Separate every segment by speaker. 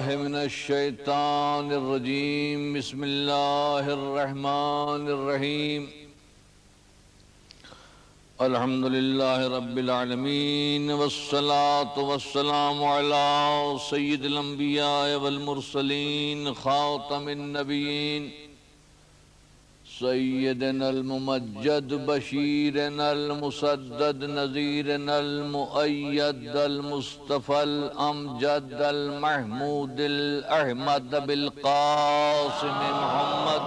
Speaker 1: بالله من الشيطان الرجيم بسم الله الرحمن الرحيم الحمد لله رب العالمين والصلاة والسلام على سيد الأنبياء والمرسلين خاتم النبيين سيدنا الممجد بشيرنا المسدد نذيرنا المؤيد المصطفى الأمجد المحمود الأحمد بالقاسم محمد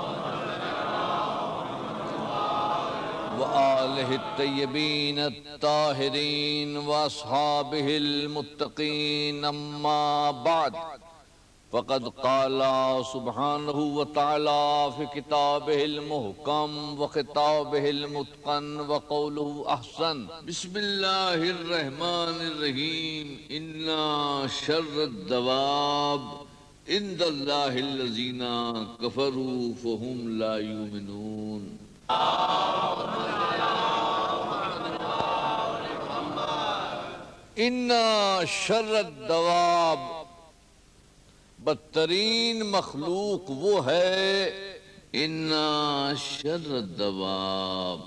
Speaker 1: وآله الطيبين الطاهرين وأصحابه المتقين أما بعد فقد قال سبحانه وتعالى في كتابه المحكم وخطابه المتقن وقوله أحسن بسم الله الرحمن الرحيم إن شر الدواب عند الله الذين كفروا فهم لا يؤمنون إن شر الدواب بدترین مخلوق وہ ہے ان شر الدواب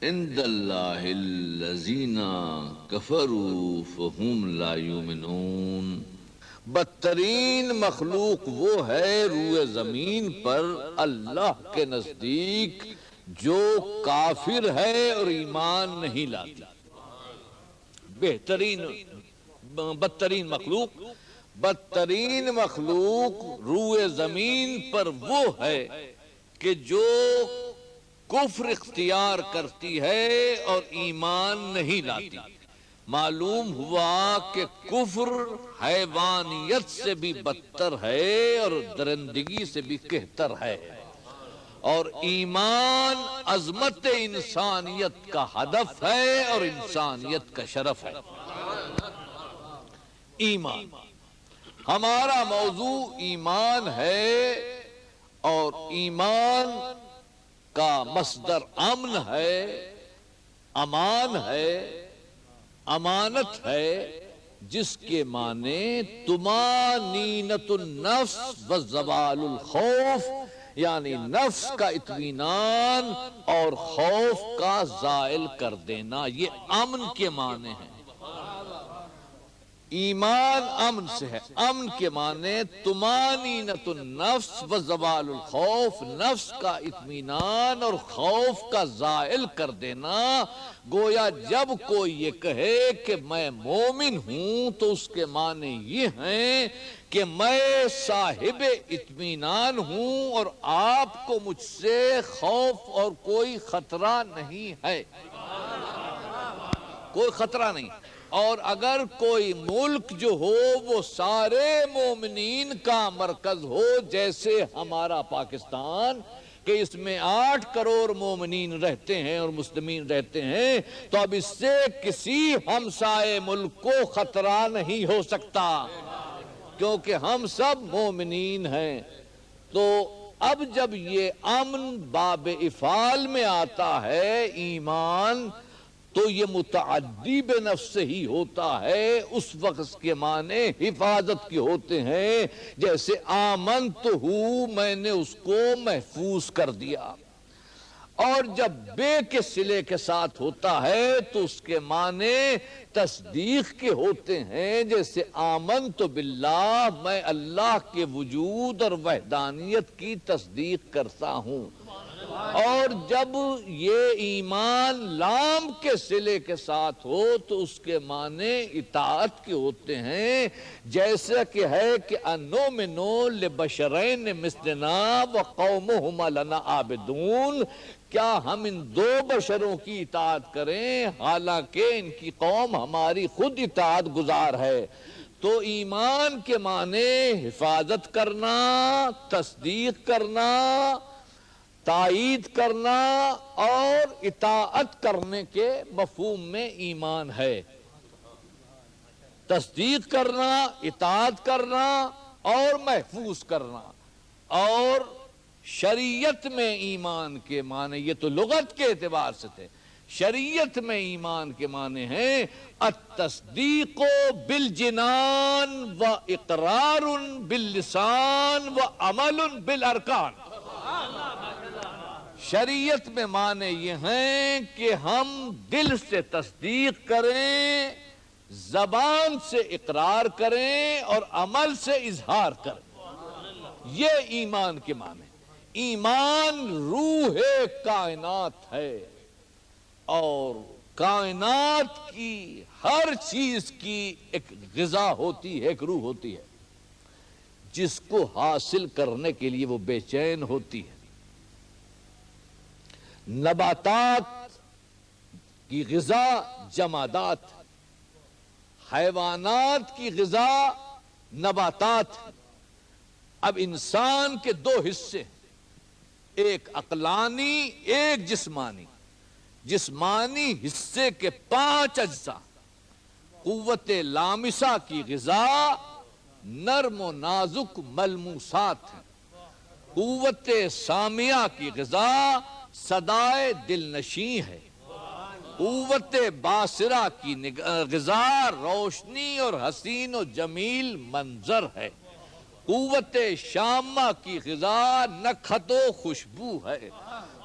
Speaker 1: عند اللہ الذین کفروا فہم لا یؤمنون بدترین مخلوق وہ ہے روئے زمین پر اللہ کے نزدیک جو کافر ہے اور ایمان نہیں لاتی بدترین مخلوق روئے زمین پر وہ ہے کہ جو کفر اختیار کرتی ہے اور ایمان نہیں لاتی معلوم ہوا کہ کفر حیوانیت سے بھی بدتر ہے اور درندگی سے بھی کہتر ہے اور ایمان عظمت انسانیت کا ہدف ہے اور انسانیت کا شرف ہے ایمان ہمارا موضوع ایمان ہے اور ایمان کا مصدر امن ہے امان ہے امانت ہے جس کے معنی طمانینۃ النفس وزوال الخوف یعنی نفس کا اطمینان اور خوف کا زائل کر دینا یہ امن کے معنی ہیں ایمان امن سے ہے امن کے معنی طمانینۃ النفس وزوال الخوف نفس کا اطمینان اور خوف کا زائل کر دینا گویا جب کوئی یہ کہے کہ میں مومن ہوں تو اس کے معنی یہ ہیں کہ میں صاحب اطمینان ہوں اور آپ کو مجھ سے خوف اور کوئی خطرہ نہیں ہے کوئی خطرہ نہیں اور اگر کوئی ملک جو ہو وہ سارے مومنین کا مرکز ہو جیسے ہمارا پاکستان کہ اس میں 8 کروڑ مومنین رہتے ہیں اور مسلمین رہتے ہیں تو اب اس سے کسی ہمسائے ملک کو خطرہ نہیں ہو سکتا کیونکہ ہم سب مومنین ہیں تو اب جب یہ امن باب افعال میں آتا ہے ایمان تو یہ متعدی بے نفس ہی ہوتا ہے اس وقت کے معنی حفاظت کے ہوتے ہیں جیسے آمنت ہوں میں نے اس کو محفوظ کر دیا اور جب بے کے صلے کے ساتھ ہوتا ہے تو اس کے معنی تصدیق کے ہوتے ہیں جیسے آمنت باللہ میں اللہ کے وجود اور وحدانیت کی تصدیق کرتا ہوں اور جب یہ ایمان لام کے صلے کے ساتھ ہو تو اس کے معنی اطاعت کے ہوتے ہیں جیسا کہ ہے کہ انؤمنو لبشرین مثلنا وقومہما لنا عابدون کیا ہم ان 2 بشروں کی اطاعت کریں حالانکہ ان کی قوم ہماری خود اطاعت گزار ہے تو ایمان کے معنی حفاظت کرنا تصدیق کرنا تائید کرنا اور اطاعت کرنے کے مفہوم میں ایمان ہے تصدیق کرنا اطاعت کرنا اور محفوظ کرنا اور شریعت میں ایمان کے معنی یہ تو لغت کے اعتبار سے تھے شریعت میں ایمان کے معنی ہیں التصدیق بالجنان و اقرار باللسان و عمل بالارکان۔ شریعت میں معنی یہ ہیں کہ ہم دل سے تصدیق کریں، زبان سے اقرار کریں اور عمل سے اظہار کریں، یہ ایمان کے معنی۔ ایمان روح کائنات ہے اور کائنات کی ہر چیز کی ایک غذا ہوتی ہے، ایک روح ہوتی ہے جس کو حاصل کرنے کے لیے وہ بے چین ہوتی ہے۔ نباتات کی غذا جمادات، حیوانات کی غذا نباتات۔ اب انسان کے دو حصے، ایک عقلانی ایک جسمانی۔ جسمانی حصے کے 5 اجزاء، قوت لامسہ کی غذا نرم و نازک ملموسات ہیں، قوت سامعہ کی غذا صدائے دل نشیں ہے، قوت باصرہ کی غذا روشنی اور حسین و جمیل منظر ہے، قوت شامہ کی غذا نکہت و خوشبو ہے،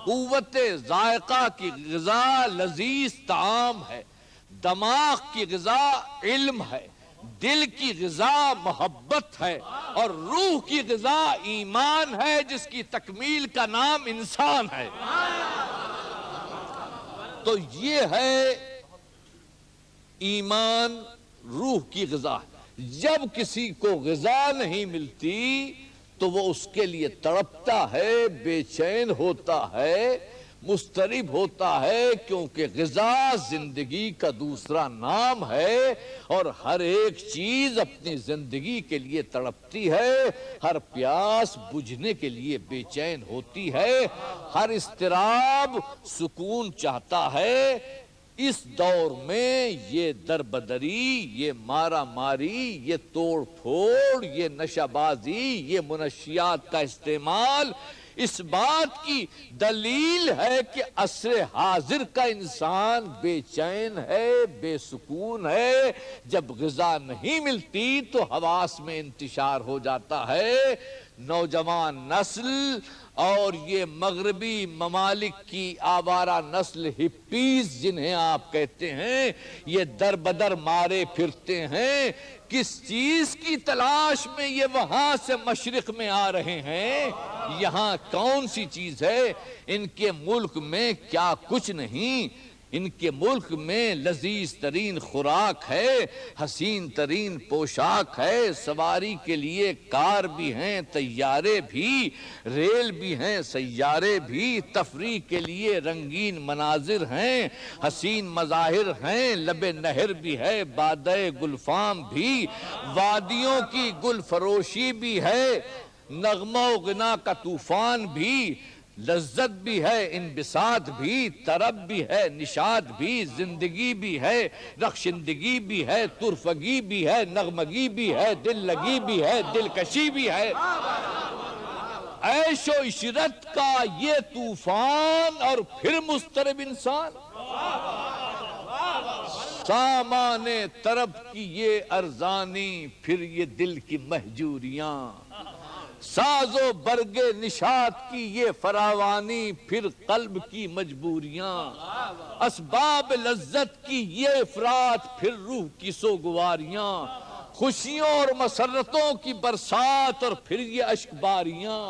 Speaker 1: قوت ذائقہ کی غذا لذیذ طعام ہے، دماغ کی غذا علم ہے، دل کی غذا محبت ہے، اور روح کی غذا ایمان ہے جس کی تکمیل کا نام انسان ہے۔ تو یہ ہے ایمان، روح کی غذا۔ جب کسی کو غذا نہیں ملتی تو وہ اس کے لیے تڑپتا ہے، بے چین ہوتا ہے، مضطرب ہوتا ہے، کیونکہ غذا زندگی کا دوسرا نام ہے، اور ہر ایک چیز اپنی زندگی کے لیے تڑپتی ہے، ہر پیاس بجھنے کے لیے بے چین ہوتی ہے، ہر اضطراب سکون چاہتا ہے۔ اس دور میں یہ دربدری، یہ مارا ماری، یہ توڑ پھوڑ، یہ نشہ بازی، یہ منشیات کا استعمال اس بات کی دلیل ہے کہ عصر حاضر کا انسان بے چین ہے، بے سکون ہے۔ جب غذا نہیں ملتی تو حواس میں انتشار ہو جاتا ہے۔ نوجوان نسل اور یہ مغربی ممالک کی آوارہ نسل ہپیز جنہیں آپ کہتے ہیں، یہ در بدر مارے پھرتے ہیں۔ کس چیز کی تلاش میں یہ وہاں سے مشرق میں آ رہے ہیں؟ یہاں کون سی چیز ہے؟ ان کے ملک میں کیا کچھ نہیں۔ ان کے ملک میں لذیذ ترین خوراک ہے، حسین ترین پوشاک ہے، سواری کے لیے کار بھی ہیں، طیارے بھی، ریل بھی ہیں، سیارے بھی، تفریح کے لیے رنگین مناظر ہیں، حسین مظاہر ہیں، لب نہر بھی ہے، بادئ گلفام بھی، وادیوں کی گل فروشی بھی ہے، نغمہ و غنا کا طوفان بھی، لذت بھی ہے، انبساط بھی، طرب بھی ہے، نشاط بھی، زندگی بھی ہے، رخشندگی بھی ہے، طرفگی بھی ہے، نغمگی بھی ہے، دل لگی بھی ہے، دلکشی بھی ہے۔ عیش و عشرت کا یہ طوفان اور پھر مضطرب انسان، سامان طرب کی یہ ارزانی، پھر یہ دل کی مہجوریاں، ساز و برگ نشاط کی یہ فراوانی، پھر قلب کی مجبوریاں، اسباب لذت کی یہ افراط، پھر روح کی سوگواریاں، خوشیوں اور مسرتوں کی برسات اور پھر یہ اشک باریاں۔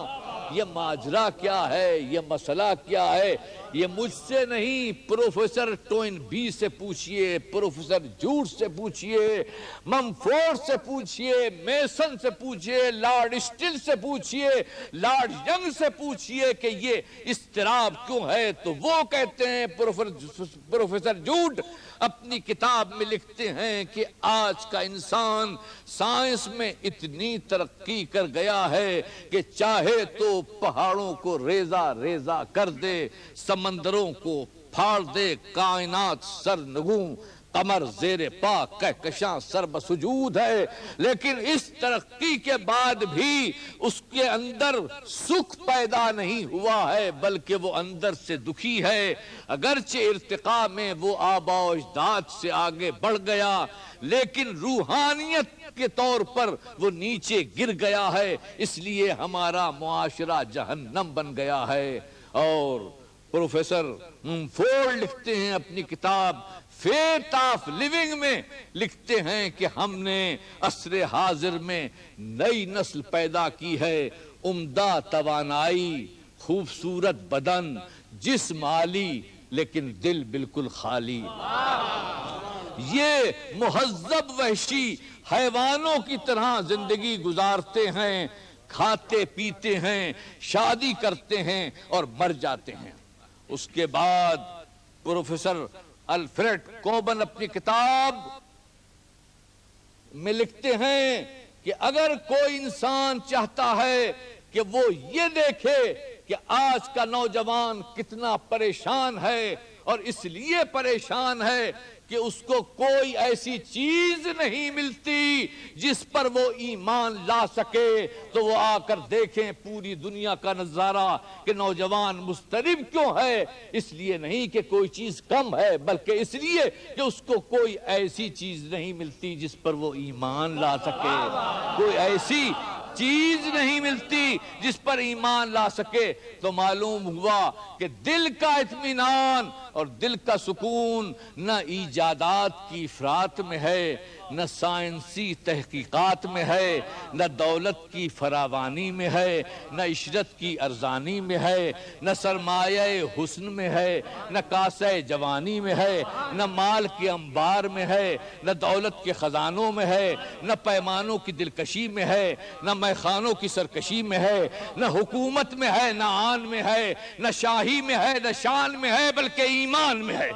Speaker 1: یہ ماجرا کیا ہے؟ یہ مسئلہ کیا ہے؟ یہ مجھ سے نہیں، پروفیسر ٹوئن بی سے پوچھئے، پروفیسر جوٹ سے پوچھئے، ممفورڈ سے پوچھئے، میسن سے پوچھئے، lord still say پوچھئے، lord young سے پوچھئے کہ یہ اضطراب کیوں ہے، تو وہ کہتے ہیں، پروفیسر جوٹ اپنی کتاب میں لکھتے ہیں کہ آج کا انسان سائنس میں اتنی ترقی کر گیا ہے کہ چاہے تو پہاڑوں کو ریزہ ریزہ کر دے، سمندروں کو پھاڑ دے، کائنات سرنگوں قمر زیر پا کہکشاں سر بسجود ہے، لیکن اس ترقی کے بعد بھی اس کے اندر سکھ پیدا نہیں ہوا ہے، بلکہ وہ اندر سے دکھی ہے۔ اگرچہ ارتقاء میں وہ آباء و اجداد سے آگے بڑھ گیا، لیکن روحانیت کے طور پر وہ نیچے گر گیا ہے، اس لیے ہمارا معاشرہ جہنم بن گیا ہے۔ اور پروفیسر فورڈ لکھتے ہیں اپنی کتاب فیٹ آف لیونگ میں، لکھتے ہیں کہ ہم نے عصر حاضر میں نئی نسل پیدا کی ہے، عمدہ توانائی، خوبصورت بدن، جسم عالی، لیکن دل بالکل خالی۔ یہ مہذب وحشی حیوانوں کی طرح زندگی گزارتے ہیں، کھاتے پیتے ہیں، شادی کرتے ہیں اور مر جاتے ہیں۔ اس کے بعد پروفیسر الفریڈ کوبن اپنی کتاب میں لکھتے ہیں کہ اگر کوئی انسان چاہتا ہے کہ وہ یہ دیکھے کہ آج کا نوجوان کتنا پریشان ہے، اور اس لیے پریشان ہے کہ اس کو کوئی ایسی چیز نہیں ملتی جس پر وہ ایمان لا سکے، تو وہ آ کر دیکھیں پوری دنیا کا نظارہ کہ نوجوان مضطرب کیوں ہے۔ اس لیے نہیں کہ کوئی چیز کم ہے، بلکہ اس لیے کہ اس کو کوئی ایسی چیز نہیں ملتی جس پر وہ ایمان لا سکے، کوئی ایسی چیز نہیں ملتی جس پر ایمان لا سکے۔ تو معلوم ہوا کہ دل کا اطمینان اور دل کا سکون نہ ایجادات کی افراط میں ہے، نہ سائنسی تحقیقات میں ہے، نہ دولت کی فراوانی میں ہے، نہ عشرت کی ارزانی میں ہے، نہ سرمایہ حسن میں ہے، نہ کاسہ جوانی میں ہے، نہ مال کے انبار میں ہے، نہ دولت کے خزانوں میں ہے، نہ پیمانوں کی دلکشی میں ہے، نہ میخانوں کی سرکشی میں ہے، نہ حکومت میں ہے، نہ آن میں ہے، نہ شاہی میں ہے، نہ شان میں ہے، بلکہ ایمان میں ہے۔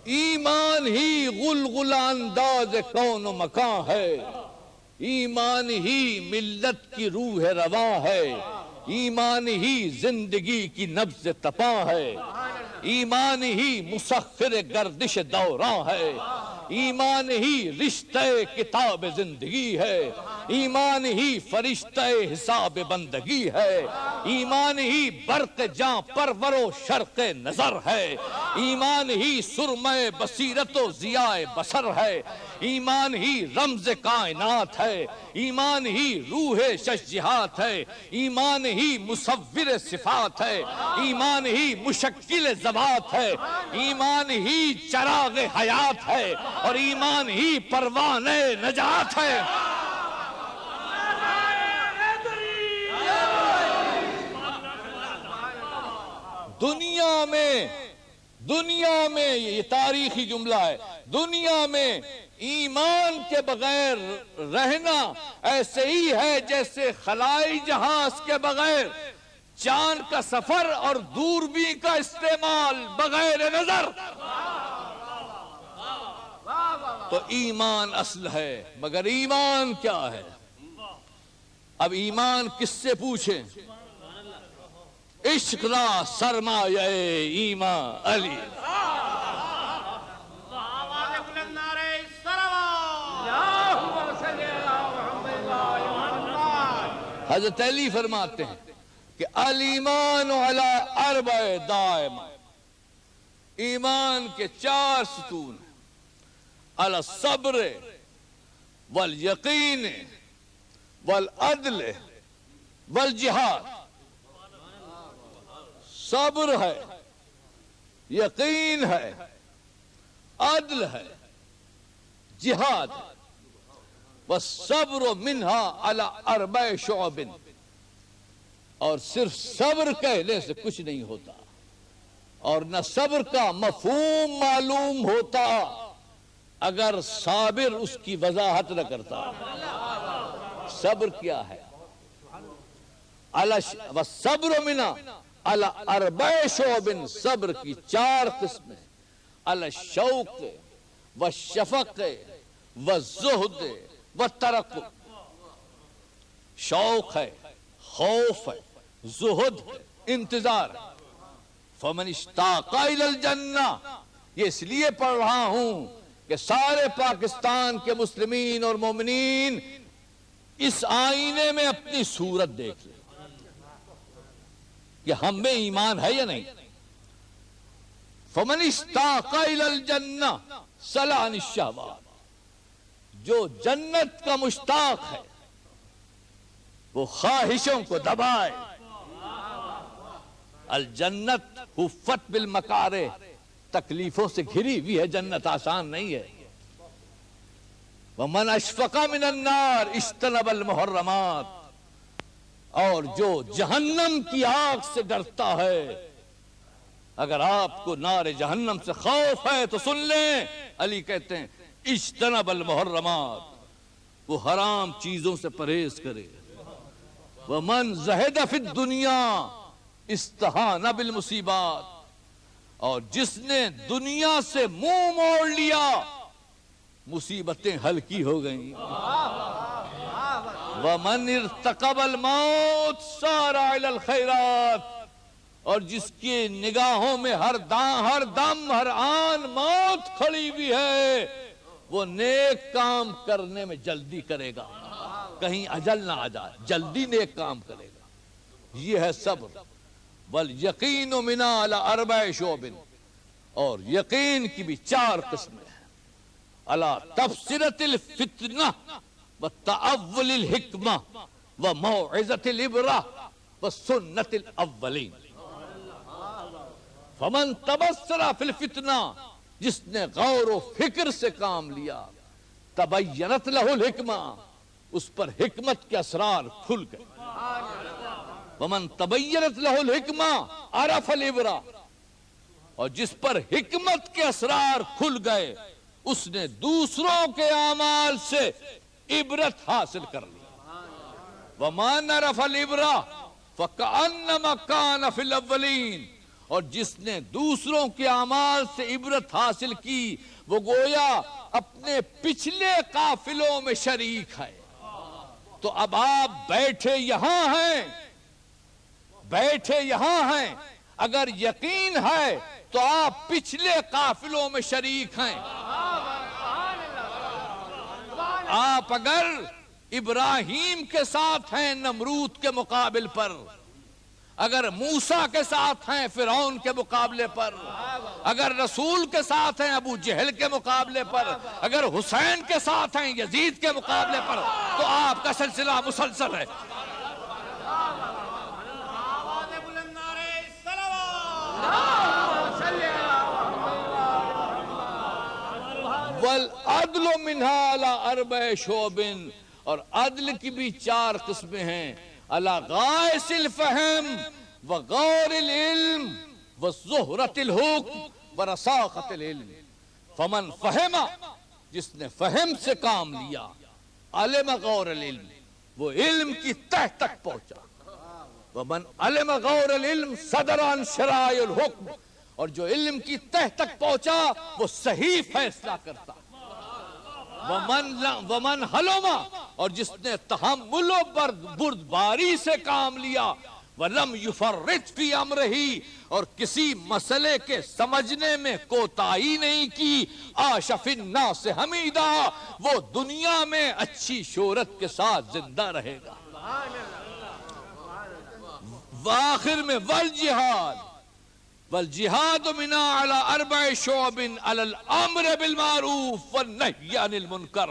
Speaker 1: ایمان ہی غلغلہ انداز کون و مکان ہے، ایمان ہی ملت کی روح رواں ہے، ایمان ہی زندگی کی نبض تپاں ہے، ایمان ہی مسخر گردش دوراں ہے، ایمان ہی رشتہ کتاب زندگی ہے، ایمان ہی فرشتہ حساب بندگی ہے، ایمان ہی برق جاں پرور و شرق نظر ہے، ایمان ہی سرمہ بصیرت و ضیاء بصر ہے، ایمان ہی رمز کائنات ہے، ایمان ہی روح شجہات ہے، ایمان ہی مصور صفات ہے، ایمان ہی مشکل ذوات ہے، ایمان ہی چراغ حیات ہے، اور ایمان ہی پروان نجات ہے۔ دنیا میں یہ تاریخی جملہ ہے، دنیا میں ایمان کے بغیر رہنا ایسے ہی ہے جیسے خلائی جہاز کے بغیر چاند کا سفر اور دوربین کا استعمال بغیر نظر۔ تو ایمان اصل ہے، مگر ایمان کیا ہے؟ اب ایمان کس سے پوچھیں؟ عشق را سرمایہ ایمان علی۔ حضرت علی فرماتے ہیں کہ الایمان علی اربع دائم، ایمان کے 4 ستون ہیں، علی الصبر والیقین والعدل والجہاد۔ صبر ہے، یقین ہے، عدل ہے، جہاد ہے۔ والصبر منها على 4 شعب، اور صرف صبر کہنے سے کچھ نہیں ہوتا، اور نہ صبر کا مفہوم معلوم ہوتا اگر صابر اس کی وضاحت نہ کرتا۔ صبر کیا ہے؟ والصبر منها على 4 شعب، صبر کی 4 قسمیں، على الشوق والشفق والزہد والترقب، شوق ہے، خوف ہے، زہد ہے، انتظار ہے۔ فمن اشتاق الی الجنہ، یہ اس لیے پڑھ رہا ہوں کہ سارے پاکستان کے مسلمین اور مومنین اس آئینے میں اپنی صورت دیکھ لیں کہ ہم میں ایمان ہے یا نہیں۔ فمن اشتاق الی الجنہ سلا عن الشہوات، جو جنت کا مشتاق ہے وہ خواہشوں کو دبائے۔ الجنت حفت بالمکارہ، تکلیفوں سے گھری ہوئی ہے جنت، آسان نہیں ہے۔ ومن اشفق من النار اجتنب المحرمات، اور جو جہنم کی آگ سے ڈرتا ہے، اگر آپ کو نار جہنم سے خوف ہے تو سن لیں، علی کہتے ہیں اجتنب المحرمات، وہ حرام چیزوں سے پرہیز کرے۔ ومن زہد فی الدنیا استہان بالمصیبات، اور جس نے دنیا سے منہ موڑ لیا مصیبتیں ہلکی ہو گئیں۔ ومن ارتقب الموت سار الی الخیرات، اور جس کی نگاہوں میں ہر دم ہر آن موت کھڑی ہوئی ہے، وہ نیک کام کرنے میں جلدی کرے گا، کہیں اجل نہ آ جائے، جلدی نیک کام کرے گا۔ یہ ہے صبر۔ والیقین منا علی اربع شعب، اور یقین کی بھی 4 قسمیں ہیں۔ علی تبصرۃ الفتنہ وتأول الحکمہ وموعظۃ العبرہ وسنت الاولین۔ فمن تبصر فی الفتنہ، جس نے غور و فکر سے کام لیا، تبینت لہ الحکمہ، اس پر حکمت کے اسرار کھل گئے۔ ومن تبینت لہ الحکمہ عرف العبرہ، اور جس پر حکمت کے اسرار کھل گئے اس نے دوسروں کے اعمال سے عبرت حاصل کر لی۔ ومن عرف العبرہ فکأنما کان فی الاولین، اور جس نے دوسروں کے اعمال سے عبرت حاصل کی وہ گویا اپنے پچھلے قافلوں میں شریک ہے۔ تو اب آپ بیٹھے یہاں ہیں، اگر یقین ہے تو آپ پچھلے قافلوں میں شریک ہیں۔ آپ اگر ابراہیم کے ساتھ ہیں نمرود کے مقابل پر، اگر موسیٰ کے ساتھ ہیں فرعون کے مقابلے پر، اگر رسول کے ساتھ ہیں ابو جہل کے مقابلے پر، اگر حسین کے ساتھ ہیں یزید کے مقابلے پر، تو آپ کا سلسلہ مسلسل ہے۔ والعدل منہا علی اربع شعب، اور عدل کی بھی 4 قسمیں ہیں۔ علی غائص الفہم وغور العلم وزہرۃ الحکم ورساخۃ العلم۔ فمن فہم، جس نے فہم سے کام لیا، علم غور العلم، وہ علم کی تہ تک پہنچا۔ ومن علم غور العلم صدر عن شرائع الحکم، اور جو علم کی تہ تک پہنچا وہ صحیح فیصلہ کرتا۔ ومن حلم، اور جس نے تحمل و بردباری سے کام لیا، ولم یفرط فی امرہ، اور کسی مسئلے کے سمجھنے میں کوتاہی نہیں کی، عاش فی الناس حمیدا، وہ دنیا میں اچھی شہرت کے ساتھ زندہ رہے گا۔ وآخر میں والجہاد منا علی اربع شعب، علی الامر بالمعروف والنہی عن المنکر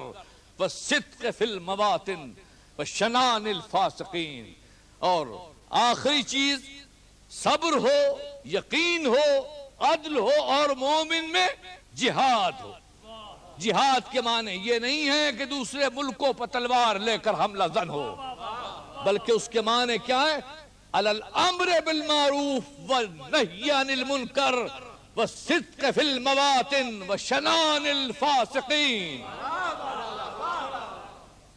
Speaker 1: والصدق فی المواطن وشنان الفاسقین۔ اور آخری چیز صبر ہو، یقین ہو، عدل ہو، اور مومن میں جہاد ہو۔ جہاد کے معنی یہ نہیں ہے کہ دوسرے ملکوں پر تلوار لے کر حملہ زن ہو، بلکہ اس کے معنی کیا ہے؟ علی الامر بالمعروف والنہی عن المنکر والصدق فی المواطن وشنان الفاسقین۔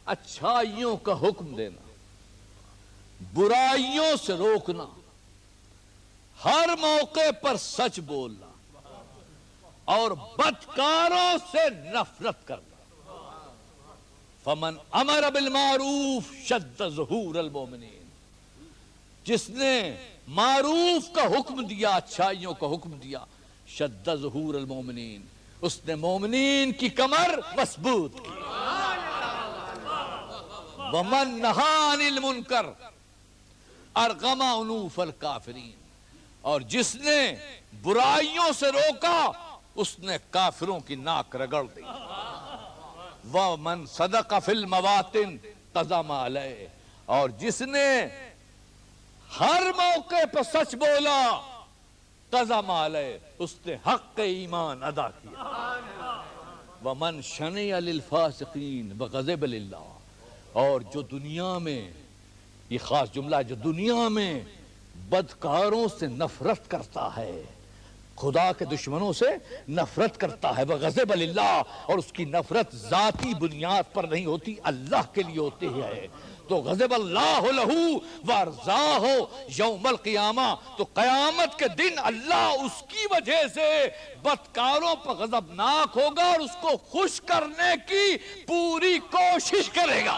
Speaker 1: اچھائیوں کا حکم دینا، برائیوں سے روکنا، ہر موقع پر سچ بولنا، اور بدکاروں سے نفرت کرنا۔ فمن امر بالمعروف شد ظہور المومنین، جس نے معروف کا حکم دیا، اچھائیوں کا حکم دیا، شد ظہور المومنین، اس نے مومنین کی کمر مضبوط کی۔ ومن نہا عن المنکر ارغم عنوف الکافرین، اور جس نے برائیوں سے روکا اس نے کافروں کی ناک رگڑ دی۔ ومن صدق فی المواطن قضم علیہ، اور جس نے ہر موقع پر سچ بولا قضم علیہ، اس نے حق ایمان ادا کیا۔ ومن شنع للفاسقین وغضب للہ، اور جو دنیا میں، یہ خاص جملہ، جو دنیا میں بدکاروں سے نفرت کرتا ہے، خدا کے دشمنوں سے نفرت کرتا ہے، وغضب للہ، اور اس کی نفرت ذاتی بنیاد پر نہیں ہوتی، اللہ کے لیے ہوتی ہے، تو غضب اللہ لہ وارضاہ یوم القیامہ، تو قیامت کے دن اللہ اس کی وجہ سے بدکاروں پر غضبناک ہوگا اور اس کو خوش کرنے کی پوری کوشش کرے گا۔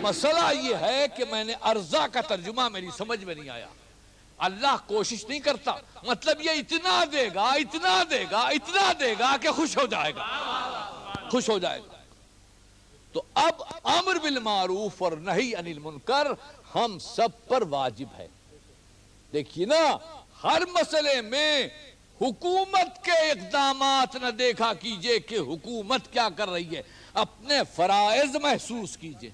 Speaker 1: مسئلہ یہ ہے کہ میں نے ارضا کا ترجمہ میری سمجھ میں نہیں آیا۔ اللہ کوشش نہیں کرتا، مطلب یہ اتنا دے گا، اتنا دے گا، اتنا دے گا کہ خوش ہو جائے گا، خوش ہو جائے گا۔ تو اب امر بالمعروف اور نہی عن المنکر ہم سب پر واجب ہے۔ دیکھیے نا، ہر مسئلے میں حکومت کے اقدامات نہ دیکھا کیجئے کہ حکومت کیا کر رہی ہے، اپنے فرائض محسوس کیجئے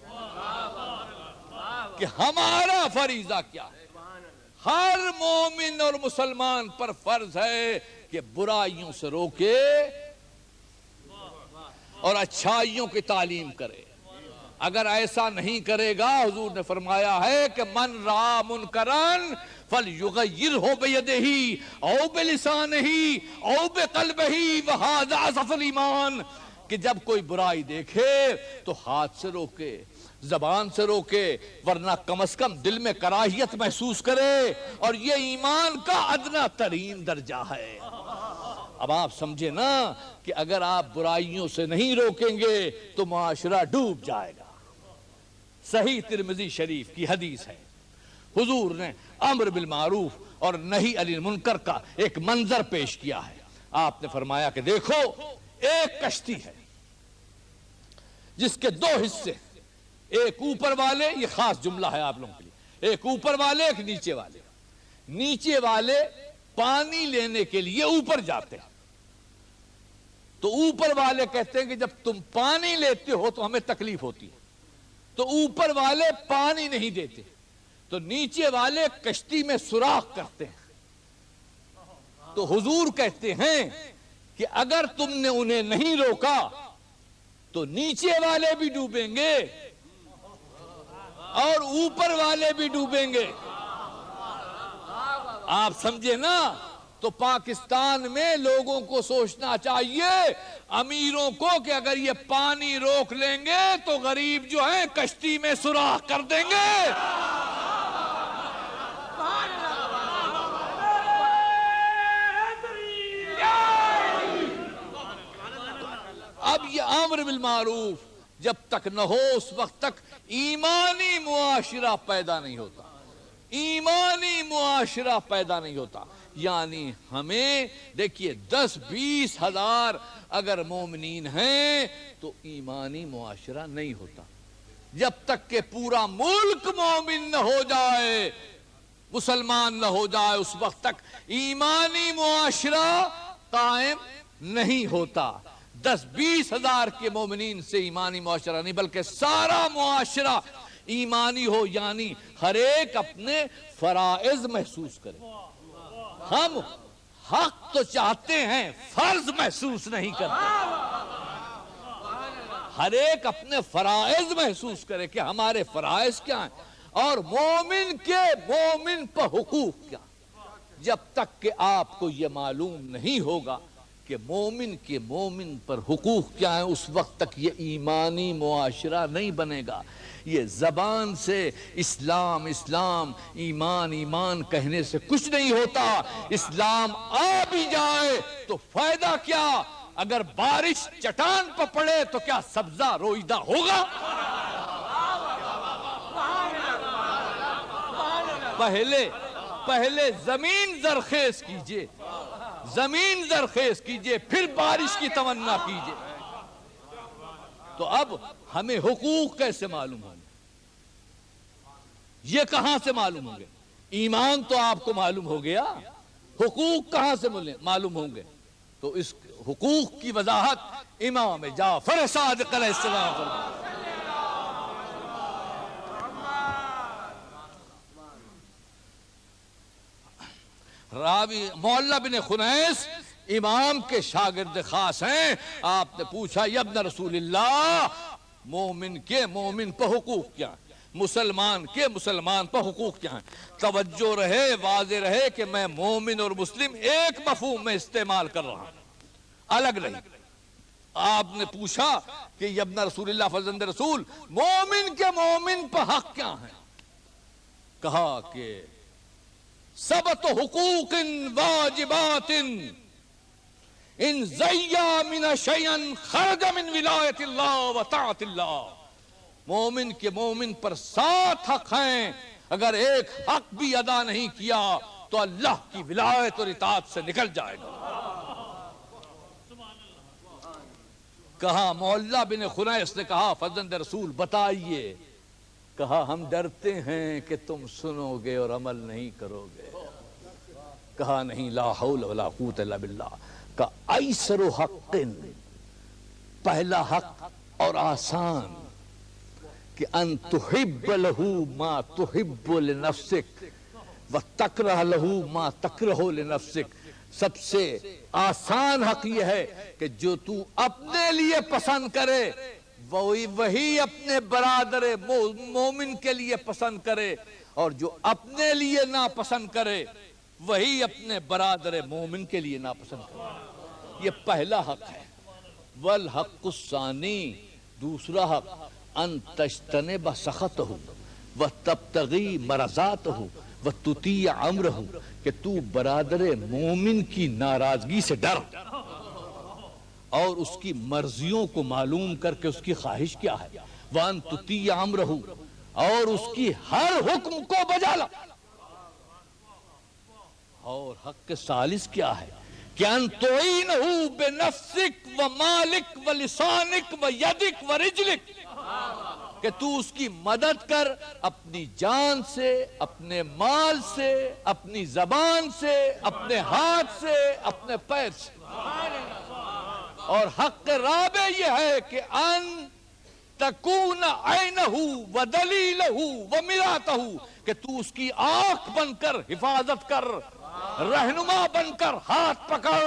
Speaker 1: کہ ہمارا فریضہ کیا ہے۔ ہر مومن اور مسلمان پر فرض ہے کہ برائیوں سے روکے اور اچھائیوں کی تعلیم کرے۔ اگر ایسا نہیں کرے گا، حضور نے فرمایا ہے کہ من رأى منکرا فلیغیرہ بیدہ او بلسانہ او بقلبہ وہذا اضعف الایمان، کہ جب کوئی برائی دیکھے تو ہاتھ سے روکے، زبان سے روکے، ورنہ کم از کم دل میں کراہیت محسوس کرے، اور یہ ایمان کا ادنا ترین درجہ ہے۔ اب آپ سمجھے نا کہ اگر آپ برائیوں سے نہیں روکیں گے تو معاشرہ ڈوب جائے گا۔ صحیح ترمذی شریف کی حدیث ہے، حضور نے امر بالمعروف اور نہی عن المنکر کا ایک منظر پیش کیا ہے۔ آپ نے فرمایا کہ دیکھو، ایک کشتی ہے جس کے دو حصے، ایک اوپر والے، یہ خاص جملہ ہے آپ لوگوں کے لیے، ایک اوپر والے، ایک نیچے والے۔ نیچے والے پانی لینے کے لیے اوپر جاتے ہیں، تو اوپر والے کہتے ہیں کہ جب تم پانی لیتے ہو تو ہمیں تکلیف ہوتی ہے، تو اوپر والے پانی نہیں دیتے، تو نیچے والے کشتی میں سوراخ کرتے ہیں۔ تو حضور کہتے ہیں کہ اگر تم نے انہیں نہیں روکا تو نیچے والے بھی ڈوبیں گے اور اوپر والے بھی ڈوبیں گے۔ آپ سمجھے نا؟ تو پاکستان میں لوگوں کو سوچنا چاہیے، امیروں کو، کہ اگر یہ پانی روک لیں گے تو غریب جو ہیں کشتی میں سوراخ کر دیں گے۔ اب یہ امر بالمعروف جب تک نہ ہو اس وقت تک ایمانی معاشرہ پیدا نہیں ہوتا، ایمانی معاشرہ پیدا نہیں ہوتا۔ یعنی ہمیں دیکھیے 10-20 ہزار اگر مومنین ہیں تو ایمانی معاشرہ نہیں ہوتا۔ جب تک کہ پورا ملک مومن نہ ہو جائے، مسلمان نہ ہو جائے، اس وقت تک ایمانی معاشرہ قائم نہیں ہوتا۔ 10-20 ہزار کے مومنین سے ایمانی معاشرہ نہیں، بلکہ سارا معاشرہ ایمانی ہو، یعنی ہر ایک اپنے فرائض محسوس کرے۔ ہم حق تو چاہتے ہیں، فرض محسوس نہیں کرتے۔ ہر ایک اپنے فرائض محسوس کرے کہ ہمارے فرائض کیا ہیں اور مومن پر حقوق کیا۔ جب تک کہ آپ کو یہ معلوم نہیں ہوگا کہ مومن پر حقوق کیا ہیں، اس وقت تک یہ ایمانی معاشرہ نہیں بنے گا۔ یہ زبان سے اسلام اسلام، ایمان ایمان کہنے سے کچھ نہیں ہوتا۔ اسلام آ بھی جائے تو فائدہ کیا؟ اگر بارش چٹان پر پڑے تو کیا سبزہ روئیدہ ہوگا؟ پہلے زمین زرخیز کیجئے، زمین زرخیز کیجئے، پھر بارش کی تمنا کیجئے۔ تو اب ہمیں حقوق کیسے معلوم ہوں گے؟ یہ کہاں سے معلوم ہوں گے؟ ایمان تو آپ کو معلوم ہو گیا، حقوق کہاں سے معلوم ہوں گے؟ تو اس حقوق کی وضاحت امام جعفر صادق علیہ السلام فرماتے ہیں۔ راوی معلّہ بن خنیس امام کے شاگرد خاص ہیں۔ آپ نے پوچھا یا ابن رسول اللہ، مومن پر حقوق کیا ہیں؟ مسلمان کے مسلمان پر حقوق کیا ہیں؟ توجہ رہے، واضح رہے کہ میں مومن اور مسلم ایک مفہوم میں استعمال کر رہا ہوں، الگ نہیں۔ آپ نے پوچھا کہ یا ابن رسول اللہ فرزند رسول، مومن کے مومن پر حق کیا ہیں؟ کہا کہ سبت حقوق واجبات ان زیا من شیئن خرج من ولایت اللہ و طاعت اللہ۔ مومن کے مومن پر 7 حق ہیں، اگر ایک حق بھی ادا نہیں کیا تو اللہ کی ولایت اور اطاعت سے نکل جائے گا۔ کہا معلّہ بن خنیس نے کہا فرزند رسول بتائیے۔ کہا ہم ڈرتے ہیں کہ تم سنو گے اور عمل نہیں کرو گے۔ کہا نہیں، لا حول ولا قوت الا باللہ۔ کہ ایسر حق، پہلا حق اور آسان، کہ ان تحب لہو ما تحب لنفسک وتکرہ لہو ما تکرہ لنفسک۔ سب سے آسان حق یہ ہے کہ جو تو اپنے لیے پسند کرے وہی اپنے برادر مومن کے لیے پسند کرے، اور جو اپنے لیے ناپسند کرے وہی اپنے برادر مومن کے لیے ناپسند کرے۔ یہ پہلا حق ہے۔ والحق الثانی، دوسرا حق، ان تجتنب سخطہ وتبتغی مرضاتہ وتطیع امرہ، کہ تو برادر مومن کی ناراضگی سے ڈر اور اس کی مرضیوں کو معلوم کر کے اس کی خواہش کیا ہے، وان تطیع امرہ، اور اس کی ہر حکم کو بجا لا۔ اور حق ثالث کیا ہے کہ ان تعینہ بنفسک و مالک و لسانک و یدک و رجلک، کہ تو اس کی مدد کر اپنی جان سے، اپنے مال سے، اپنی زبان سے، اپنے ہاتھ سے، اپنے پیر سے۔ اور حق رابع یہ ہے کہ ان تکون عینہ و دلیلہ و مراتہ، کہ تو اس کی آنکھ بن کر حفاظت کر، رہنما بن کر ہاتھ پکڑ،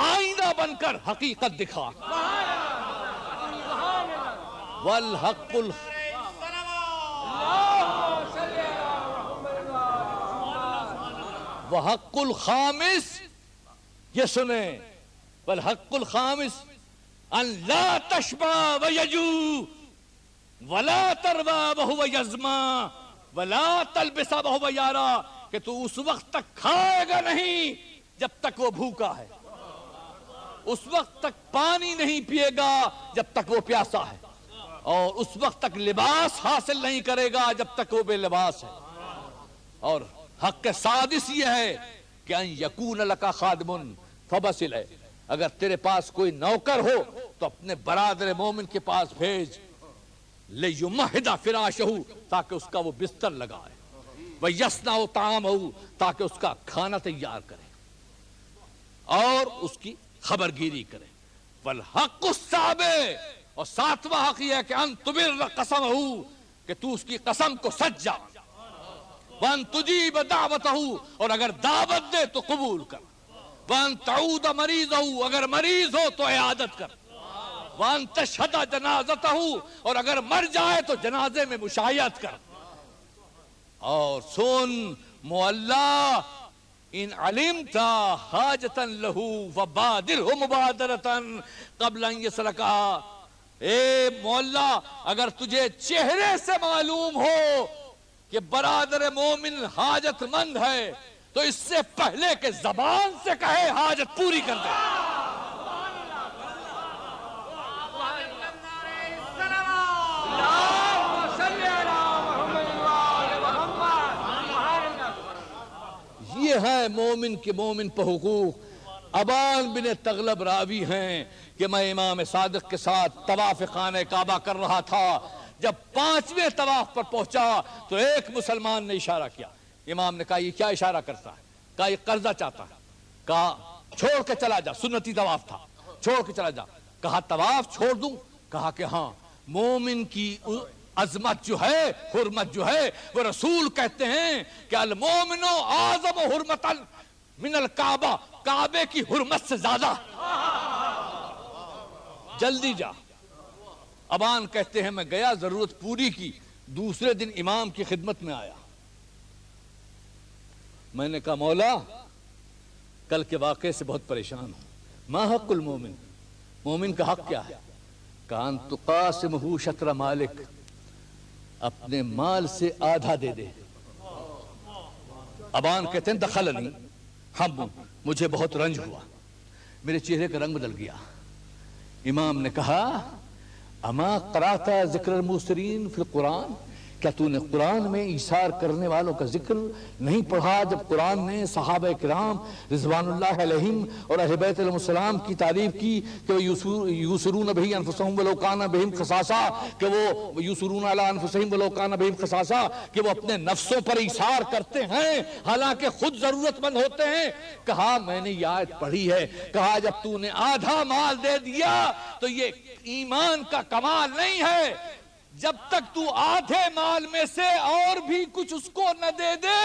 Speaker 1: آئینہ بن کر حقیقت دکھا۔ والحق وحق الخامس، یہ سنیں، والحق الخامس ان لا تشبع ویجو ولا تروا وهو یزما ولا تلبس وهو یارا، کہ تو اس وقت تک کھائے گا نہیں جب تک وہ بھوکا ہے، اس وقت تک پانی نہیں پیے گا جب تک وہ پیاسا ہے، اور اس وقت تک لباس حاصل نہیں کرے گا جب تک وہ بے لباس ہے۔ اور حق سادس یہ ہے کہ ان یکون لک خادم فبصل، اگر تیرے پاس کوئی نوکر ہو تو اپنے برادر مومن کے پاس بھیج، لیمہد فراشہ، تاکہ اس کا وہ بستر لگائے، ویصنع طعامہ، تاکہ اس کا کھانا تیار کرے اور اس کی خبرگیری کرے۔ والحق السابع، اور 7واں حق یہ ہے کہ ان تبر قسمہ، کہ تو اس کی قسم کو سچ جا، وان تجیب دعوتہ، اور اگر دعوت دے تو قبول کر، وان تعود مریضہ، اگر مریض ہو تو عیادت کر، وان تشہد جنازتہ، اور اگر مر جائے تو جنازے میں مشاہدت کر۔ اور سن معلّہ، ان علمت حاجتا لہو فبادرہ مبادرتا قبل ان یسلکہ، اے مولا اگر تجھے چہرے سے معلوم ہو کہ برادر مومن حاجت مند ہے تو اس سے پہلے کہ زبان سے کہے حاجت پوری کر دے. یہ ہے مومن کے مومن پہ حقوق. ابان بن تغلب راوی ہیں کہ میں امام صادق کے ساتھ طواف خانہ کعبہ کر رہا تھا. جب 5ویں طواف پر پہنچا تو ایک مسلمان نے اشارہ کیا. امام نے کہا یہ کیا اشارہ کرتا ہے؟ کہا یہ قرضہ چاہتا ہے. کہا چھوڑ کے چلا جا، سنتی طواف تھا، چھوڑ کے چلا جا. کہا طواف چھوڑ دوں؟ کہا کہ ہاں. مومن کی عظمت جو ہے، حرمت جو ہے، وہ رسول کہتے ہیں کہ المومن اعظم حرمتا من الکعبہ، کعبے کی حرمت سے زیادہ. جلدی جا. ابان کہتے ہیں میں گیا، ضرورت پوری کی. دوسرے دن امام کی خدمت میں آیا. میں نے کہا مولا کل کے واقعے سے بہت پریشان ہوں. ما حق المومن، مومن کا حق کیا ہے؟ کان تقاسمہ شطر مالک، اپنے مال سے آدھا دے دے. ابان کہتے ہیں دخلنی ہم، مجھے بہت رنج ہوا، میرے چہرے کا رنگ بدل گیا. امام نے کہا اما قرأت ذکر الموسرین فی القرآن، کیا تو نے قرآن میں ایثار کرنے والوں کا ذکر نہیں پڑھا جب قرآن نے صحابہ کرام رضوان اللہ علیہم اور اہل بیت علیہ السلام کی تعریف کی کہ وہ یوسرون بہ انفسہم ولو کان بہم خصاصہ، کہ وہ یوسرون علی انفسہم ولو کان بہم خصاصہ، کہ وہ اپنے نفسوں پر ایثار کرتے ہیں حالانکہ خود ضرورت مند ہوتے ہیں. کہا میں نے یہ آیت پڑھی ہے. کہا جب تو نے آدھا مال دے دیا تو یہ ایمان کا کمال نہیں ہے. جب تک تو آدھے مال میں سے اور بھی کچھ اس کو نہ دے دے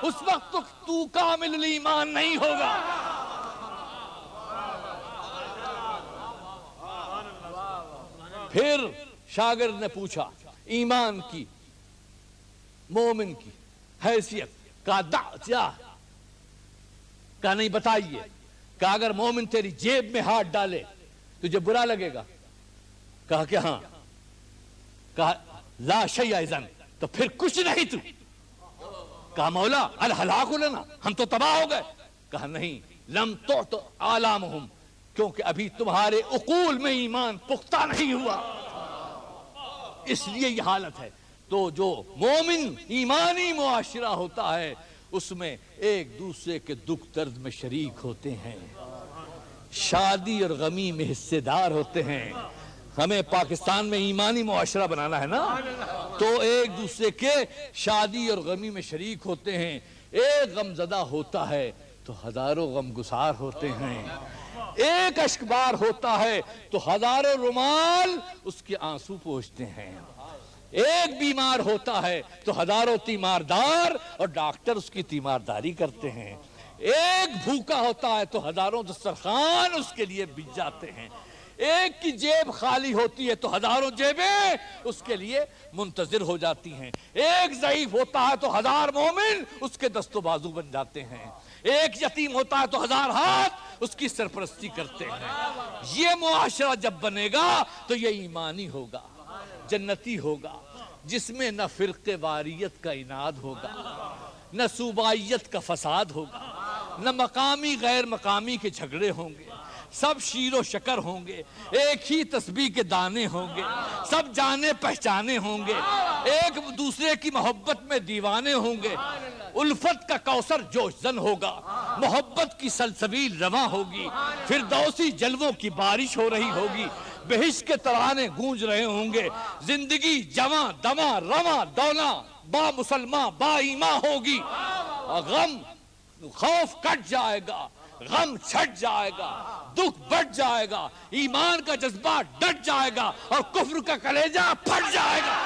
Speaker 1: اس وقت تو کامل الایمان نہیں ہوگا. پھر شاگرد نے پوچھا ایمان کی، مومن کی حیثیت. کہا دع جا. کہا نہیں بتائیے. کہا اگر مومن تیری جیب میں ہاتھ ڈالے تجھے برا لگے گا؟ کہا کہ ہاں. کہا لا شیء اذن، تو پھر کچھ نہیں تو. کہا مولا الہلاک لنا، ہم تو تباہ ہو گئے. کہا نہیں، لم تعط آلامہم، کیونکہ ابھی تمہارے عقول میں ایمان پختہ نہیں ہوا، اس لیے یہ حالت ہے. تو جو مومن ایمانی معاشرہ ہوتا ہے اس میں ایک دوسرے کے دکھ درد میں شریک ہوتے ہیں، شادی اور غمی میں حصے دار ہوتے ہیں. ہمیں پاکستان میں ایمانی معاشرہ بنانا ہے نا، تو ایک دوسرے کے شادی اور غمی میں شریک ہوتے ہیں. ایک غم زدہ ہوتا ہے تو ہزاروں غم گسار ہوتے ہیں. ایک اشکبار ہوتا ہے تو ہزاروں رومال اس کے آنسو پوچھتے ہیں. ایک بیمار ہوتا ہے تو ہزاروں تیماردار اور ڈاکٹر اس کی تیمارداری کرتے ہیں. ایک بھوکا ہوتا ہے تو ہزاروں دسترخوان اس کے لیے بچ جاتے ہیں. ایک کی جیب خالی ہوتی ہے تو ہزاروں جیبیں اس کے لیے منتظر ہو جاتی ہیں. ایک ضعیف ہوتا ہے تو ہزار مومن اس کے دست و بازو بن جاتے ہیں. ایک یتیم ہوتا ہے تو ہزار ہاتھ اس کی سرپرستی کرتے ہیں. یہ معاشرہ جب بنے گا تو یہ ایمانی ہوگا، جنتی ہوگا، جس میں نہ فرقے واریت کا اناد ہوگا، نہ صوبائیت کا فساد ہوگا، نہ مقامی غیر مقامی کے جھگڑے ہوں گے. سب شیر و شکر ہوں گے، ایک ہی تسبیح کے دانے ہوں گے، سب جانے پہچانے ہوں گے، ایک دوسرے کی محبت میں دیوانے ہوں گے. الفت کا کوثر جوش زن ہوگا، محبت کی سلسبیل رواں ہوگی، فردوسی جلووں کی بارش ہو رہی ہوگی، بہشت کے ترانے گونج رہے ہوں گے. زندگی جواں دماں رواں دونا با مسلمان با ایمان ہوگی. غم خوف کٹ جائے گا، غم چھٹ جائے گا، دکھ بڑھ جائے گا، ایمان کا جذبہ ڈٹ جائے گا اور کفر کا کلیجہ پھٹ جائے گا.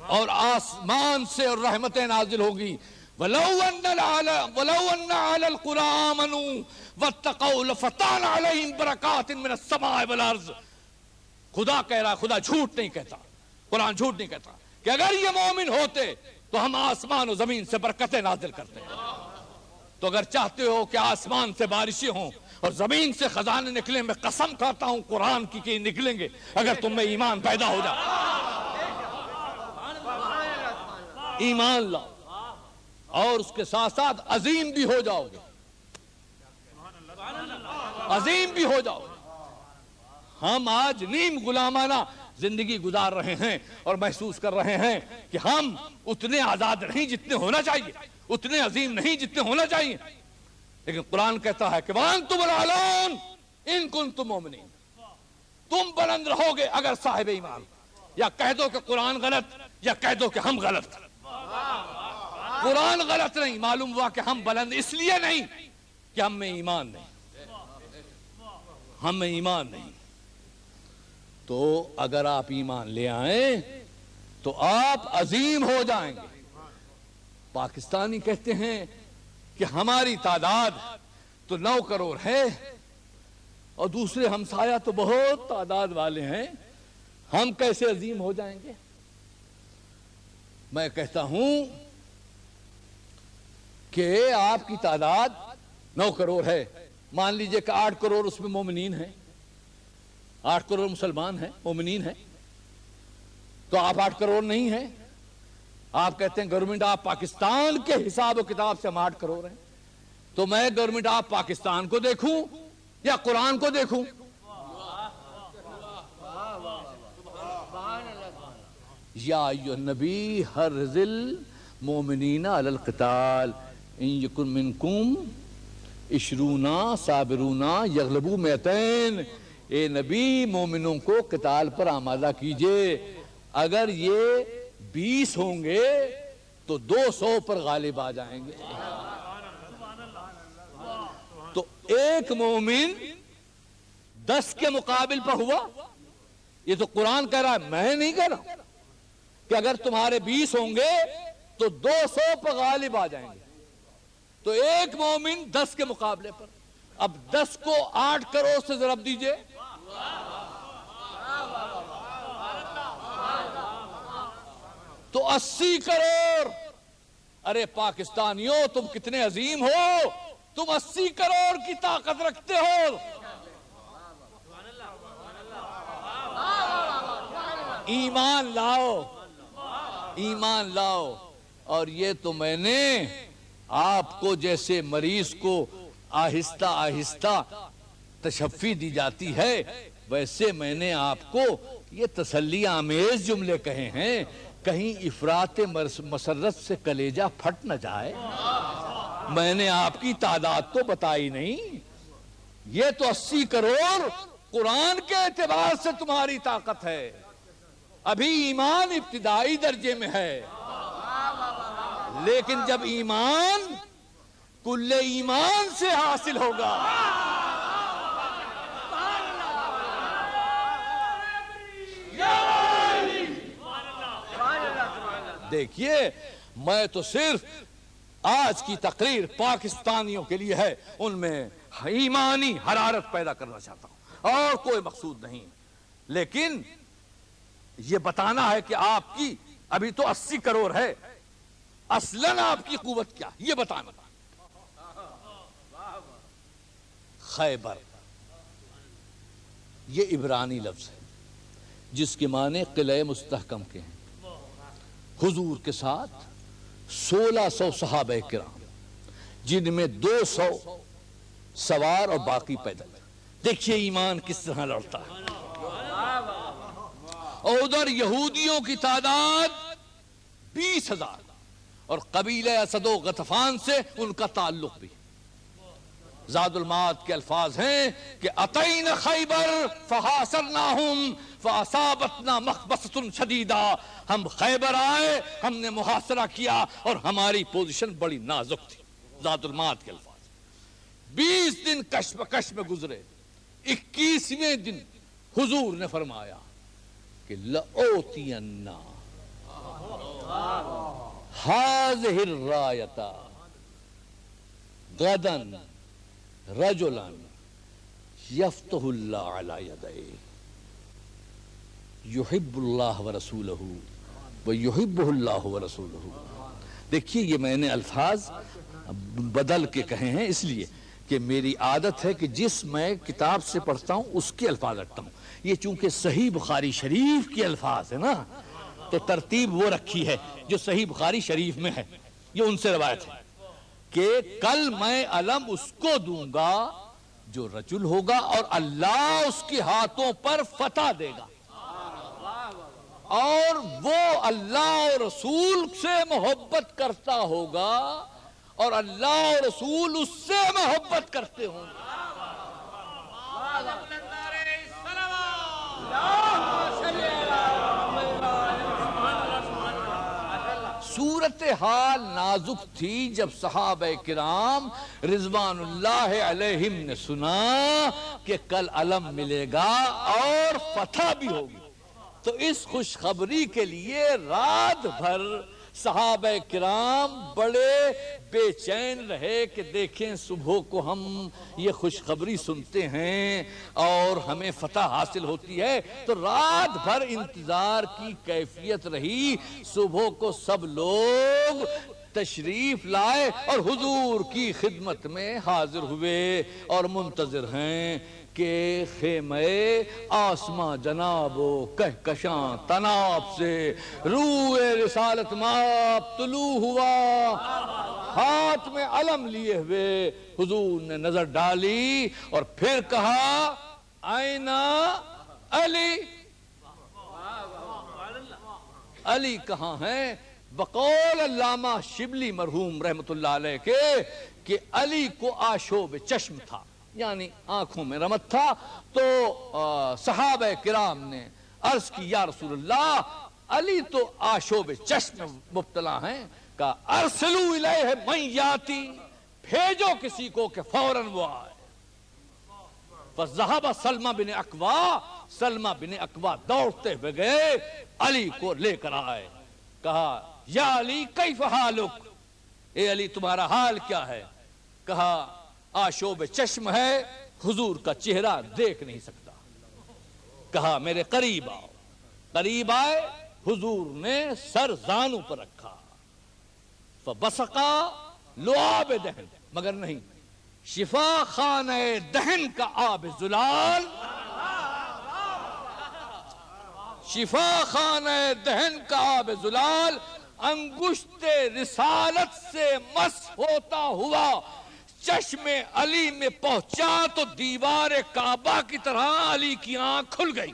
Speaker 1: اور آسمان سے اور رحمتیں نازل ہوگی. وَلَوْ أَنَّ عَلَى الْقُرَىٰ آمَنُوا وَاتَّقَوْا لَفَتَحْنَا عَلَيْهِمْ بَرَكَاتٍ مِّنَ السَّمَاءِ وَالْأَرْضِ. خدا کہہ رہا، خدا جھوٹ نہیں کہتا، قرآن جھوٹ نہیں کہتا. کہ اگر یہ مومن ہوتے تو ہم آسمان و زمین سے برکتیں نازل کرتے ہیں. تو اگر چاہتے ہو کہ آسمان سے بارشیں ہوں اور زمین سے خزانے نکلیں، میں قسم کھاتا ہوں قرآن کی کہ نکلیں گے اگر تم میں ایمان پیدا ہو جائے. ایمان لاؤ اور اس کے ساتھ ساتھ عظیم بھی ہو جاؤ گے. عظیم بھی ہو جاؤ. ہم آج نیم غلامانہ زندگی گزار رہے ہیں اور محسوس کر رہے ہیں کہ ہم اتنے آزاد نہیں جتنے ہونا چاہیے، اتنے عظیم نہیں جتنے ہونا چاہیے. لیکن قرآن کہتا ہے کہ وَأَنْتُمُ الْأَعْلَوْنَ إِن كُنتُم مُؤْمِنِينَ. تم بلند رہو گے اگر صاحب ایمان. یا کہہ دو کہ قرآن غلط، یا کہہ دو کہ ہم غلط. قرآن غلط نہیں، معلوم ہوا کہ ہم بلند اس لیے نہیں کہ ہم میں ایمان نہیں. ہم میں ایمان نہیں. تو اگر آپ ایمان لے آئیں تو آپ عظیم ہو جائیں گے. پاکستانی کہتے ہیں کہ ہماری تعداد تو 9 کروڑ ہے اور دوسرے ہمسایہ تو بہت تعداد والے ہیں، ہم کیسے عظیم ہو جائیں گے؟ میں کہتا ہوں کہ آپ کی تعداد 9 کروڑ ہے. مان لیجئے کہ 8 کروڑ اس میں مومنین ہیں، 8 کروڑ مسلمان ہیں، مومنین ہیں. تو آپ 8 کروڑ نہیں ہیں. آپ کہتے ہیں گورنمنٹ آف پاکستان کے حساب و کتاب سے ہم 8 کروڑ ہیں. تو میں گورنمنٹ آف پاکستان کو دیکھوں یا قرآن کو دیکھوں؟ یا ایھا النبی حرض المؤمنین علی القتال ان یکن منکم 20 صابرون یغلبوا 200. اے نبی مومنوں کو قتال پر آمادہ کیجئے، اگر یہ 20 ہوں گے تو 200 پر غالب آ جائیں گے. تو ایک مومن 10 کے مقابل پر ہوا. یہ تو قرآن کہہ رہا ہے، میں نہیں کہہ رہا کہ اگر تمہارے 20 ہوں گے تو 200 پر غالب آ جائیں گے. تو ایک مومن 10 کے مقابلے پر. اب 10 کو 8 کروڑ سے ضرب دیجئے، تو 80 کروڑ. ارے پاکستانیوں تم کتنے عظیم ہو، تم 80 کروڑ کی طاقت رکھتے ہو. ایمان لاؤ، ایمان لاؤ. اور یہ تو میں نے آپ کو جیسے مریض کو آہستہ آہستہ تشفی دی جاتی ہے، ویسے میں نے آپ کو یہ تسلی آمیز جملے کہے ہیں، کہیں افراط مسرت سے کلیجہ پھٹ نہ جائے. میں نے آپ کی تعداد تو بتائی نہیں. یہ تو 80 کروڑ قرآن کے اعتبار سے تمہاری طاقت ہے. ابھی ایمان ابتدائی درجے میں ہے، لیکن جب ایمان کل ایمان سے حاصل ہوگا، دیکھیے میں تو صرف آج کی تقریر پاکستانیوں کے لیے ہے، ان میں ایمانی حرارت پیدا کرنا چاہتا ہوں اور کوئی مقصود نہیں. لیکن یہ بتانا ہے کہ آپ کی ابھی تو 80 کروڑ ہے، اصلاً آپ کی قوت کیا، یہ بتانا. خیبر یہ عبرانی لفظ ہے جس کے معنی قلعہ مستحکم کے ہیں. حضور کے ساتھ 1600 صحابہ کرام، جن میں 200 سوار اور باقی پیدل. دیکھیے ایمان کس طرح لڑتا ہے. اور ادھر یہودیوں کی تعداد 20,000 اور قبیلہ اسد و غطفان سے ان کا تعلق بھی. زاد المعاد کے الفاظ ہیں کہ اتینا خیبر فحاصرناہم فاصابتنا مخبصۃ شدیدہ. ہم خیبر آئے، ہم نے محاصرہ کیا اور ہماری پوزیشن بڑی نازک تھی. زاد المعاد کے الفاظ. 20 دن کش بکش میں گزرے. 21ویں دن حضور نے فرمایا کہ لَأُوتِيَنَّ هَذِهِ الرَّایَةَ غَدًا رَجُلًا يَفْتَحُ اللَّهُ عَلَى يَدَيْهِ يُحِبُّ اللَّهَ وَرَسُولَهُ وَيُحِبُّهُ اللَّهُ وَرَسُولُهُ۔ دیکھیے یہ میں نے الفاظ بدل کے کہے ہیں اس لیے کہ میری عادت ہے کہ جس میں کتاب سے پڑھتا ہوں اس کے الفاظ رکھتا ہوں. یہ چونکہ صحیح بخاری شریف کے الفاظ ہے نا تو ترتیب وہ رکھی ہے جو صحیح بخاری شریف میں ہے. یہ ان سے روایت ہے کہ کل میں علم اس کو دوں گا جو رجل ہوگا اور اللہ اس کے ہاتھوں پر فتح دے گا، اور وہ اللہ اور رسول سے محبت کرتا ہوگا اور اللہ اور رسول اس سے محبت کرتے ہوں گے. صورتحال نازک تھی جب صحابہ کرام رضوان اللہ علیہم نے سنا کہ کل علم ملے گا اور فتح بھی ہوگی، تو اس خوشخبری کے لیے رات بھر صحابہ کرام بڑے بے چین رہے کہ دیکھیں صبح کو ہم یہ خوشخبری سنتے ہیں اور ہمیں فتح حاصل ہوتی ہے. تو رات بھر انتظار کی کیفیت رہی. صبح کو سب لوگ تشریف لائے اور حضور کی خدمت میں حاضر ہوئے اور منتظر ہیں کہ خیمہ آسماں جناب و کہکشاں تناب سے روح رسالت ماب طلوع ہوا. ہاتھ میں علم لیے ہوئے حضور نے نظر ڈالی اور پھر کہا آئینہ علی، علی کہاں ہیں؟ بقول علامہ شبلی مرحوم رحمت اللہ علیہ کے کہ علی کو آشوب چشم تھا، یعنی آنکھوں میں رمت تھا. تو صحابہ کرام نے عرض کی یا رسول اللہ علی تو آشوب چشم مبتلا ہیں. کہا ارسلوا الیہ من یاتی، بھیجو کسی کو کہ فوراً وہ آئے. فذهب سلمہ بن اکوا، سلمہ بن اکوا دوڑتے ہوئے گئے علی کو لے کر آئے. کہا یا علی کیف حالک، اے علی تمہارا حال کیا ہے؟ کہا آشوب چشم ہے، حضور کا چہرہ دیکھ نہیں سکتا. کہا میرے قریب آؤ. قریب آئے، حضور نے سر زانوں پر رکھا. فبصقا لعاب دہن، مگر نہیں، شفا خانہ دہن کا آب زلال، شفا خانہ دہن کا آب زلال انگشت رسالت سے مس ہوتا ہوا چشم علی میں پہنچا تو دیوار کعبہ کی طرح علی کی آنکھ کھل گئی.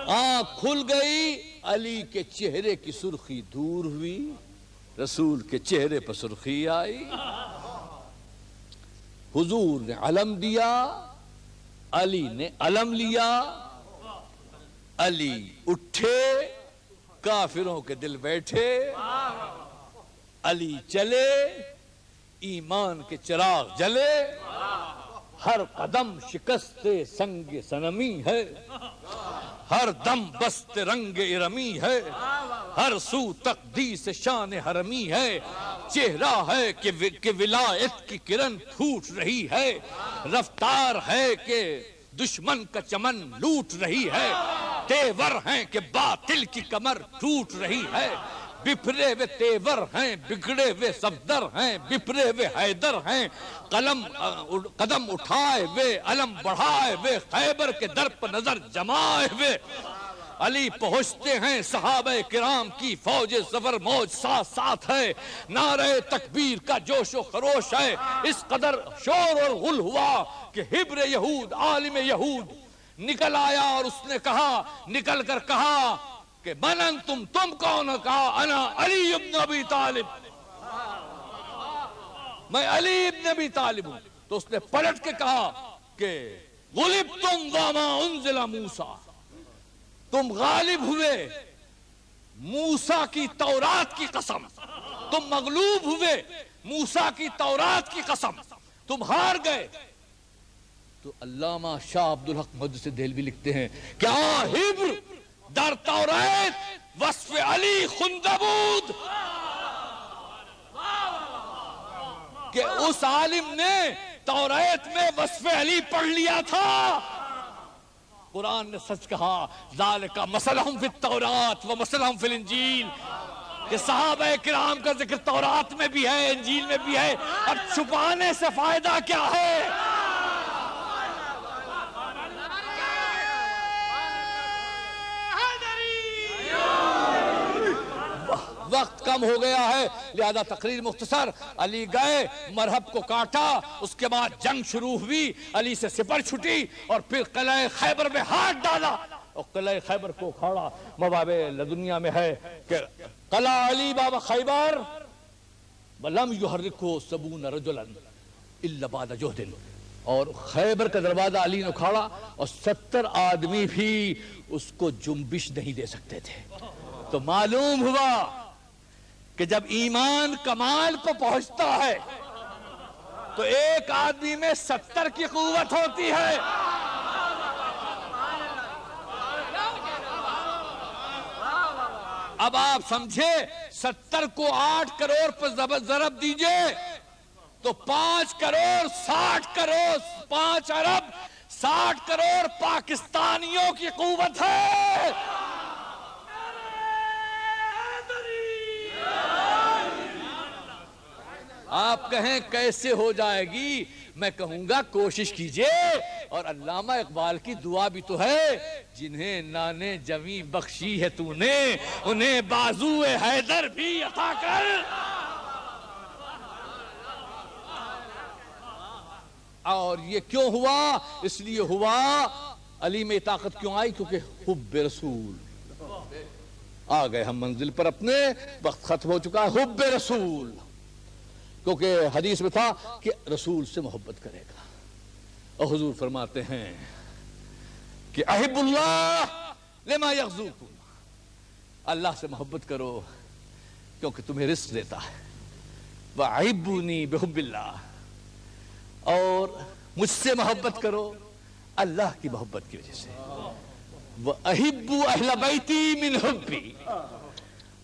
Speaker 1: آنکھ کھل گئی، علی کے چہرے کی سرخی دور ہوئی، رسول کے چہرے پر سرخی آئی. حضور نے علم دیا، علی نے علم لیا. علی اٹھے، کافروں کے دل بیٹھے. علی چلے، ایمان کے چراغ جلے. ہر قدم شکست سنگ سنمی ہے، ہر دم بست رنگ ارمی ہے، ہر سو تقدیس شان حرمی ہے. چہرہ ہے کہ ولایت کی کرن پھوٹ رہی ہے، رفتار ہے کہ دشمن کا چمن لوٹ رہی ہے، تیور ہیں کہ باطل کی کمر ٹوٹ رہی ہے. بپھرے ہوئے تیور ہیں، بگڑے ہوئے صفدر ہیں، بپھرے ہوئے حیدر ہیں. قدم اٹھائے ہوئے، علم بڑھائے ہوئے، خیبر کے در پر نظر جمائے ہوئے علی پہنچتے ہیں. صحابہ کرام کی فوج ظفر موج ساتھ ساتھ ہے. نعرہ تکبیر کا جوش و خروش ہے. اس قدر شور اور غل ہوا کہ حبر یہود، عالم یہود نکل آیا اور اس نے کہا، نکل کر کہا کہ من انتم، تم کون؟ کہا انا علی ابن ابی طالب، میں علی ابن ابی طالب ہوں. تو اس نے پلٹ کے کہا کہ غلبتم وما انزل موسیٰ، تم غالب ہوئے موسیٰ کی تورات کی قسم، تم مغلوب ہوئے موسیٰ کی تورات کی قسم، تم ہار گئے. تو علامہ شاہ عبدالحق محدث دہلوی لکھتے ہیں کہ حبر در تورات وصف علی خندبود، کہ اس عالم نے توریت میں وصف علی پڑھ لیا تھا. قرآن نے سچ کہا ذالک مثلہم فی التوراۃ و مثلہم فی الانجیل، کہ صحابہ کرام کا ذکر تورات میں بھی ہے، انجیل میں بھی ہے، اور چھپانے سے فائدہ کیا ہے؟ وقت کم ہو گیا ہے لہذا تقریر مختصر. علی گئے، مرحب کو کاٹا، اس کے بعد جنگ شروع ہوئی، علی سے سپر چھٹی اور پھر قلعہ خیبر میں ہاتھ ڈالا اور قلعہ خیبر کو کھاڑا. مباب لدنیا میں ہے کہ قلعہ علی باب خیبر ولم یحرکہ 70 رجلا الا بعد جہد، اور خیبر کا دروازہ علی نے کھاڑا اور 70 آدمی بھی اس کو جنبش نہیں دے سکتے تھے. تو معلوم ہوا کہ جب ایمان کمال کو پہنچتا ہے تو ایک آدمی میں 70 کی قوت ہوتی ہے. اب آپ سمجھے 70 کو 8 کروڑ پر ضرب دیجئے تو 5 کروڑ 60 کروڑ 5 ارب 60 کروڑ پاکستانیوں کی قوت ہے. آپ کہیں کیسے ہو جائے گی؟ میں کہوں گا کوشش کیجئے. اور علامہ اقبال کی دعا بھی تو ہے، جنہیں نانے جویں بخشی ہے تو نے انہیں بازو حیدر بھی عطا کر. اور یہ کیوں ہوا؟ اس لیے ہوا علی میں طاقت کیوں آئی؟ کیونکہ حب رسول. آ گئے ہم منزل پر اپنے، وقت ختم ہو چکا ہے. حب رسول، کیونکہ حدیث میں تھا کہ رسول سے محبت کرے گا. اور حضور فرماتے ہیں کہ احب اللہ لما یغزوکم، اللہ سے محبت کرو کیونکہ تمہیں رزق دیتا ہے. وَأَحِبُّونِي بِحُبِّ اللَّهِ، اور مجھ سے محبت کرو اللہ کی محبت کی وجہ سے. وَأَحِبُّ أَهْلَ بَيْتِي مِنْ حُبِّي،